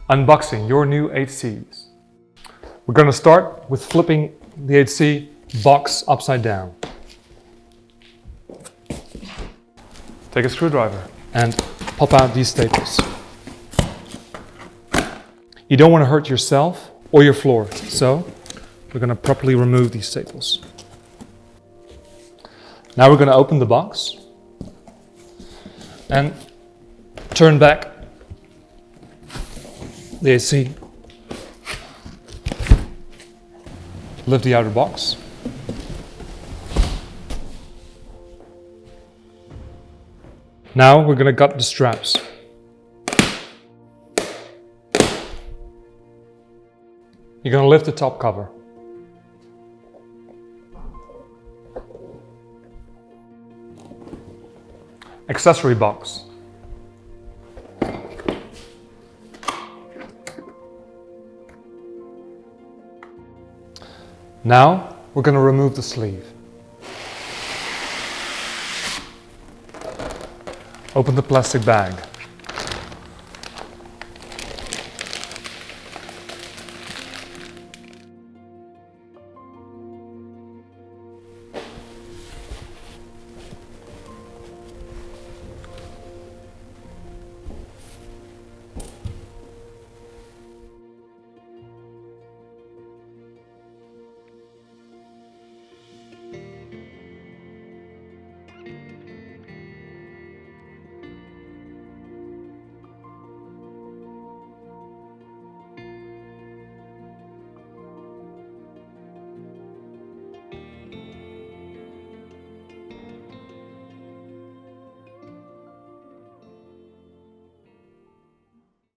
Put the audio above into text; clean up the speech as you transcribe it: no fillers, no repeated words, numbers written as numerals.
Unboxing your new 8Cs. We're going to start with flipping the 8C box upside down. Take a screwdriver and pop out these staples. You don't want to hurt yourself or your floor, so we're going to properly remove these staples. Now we're going to open the box and turn back the AC. Lift the outer box. Now we're going to gut the straps. You're going to lift the top cover. Accessory box. Now we're going to remove the sleeve. Open the plastic bag.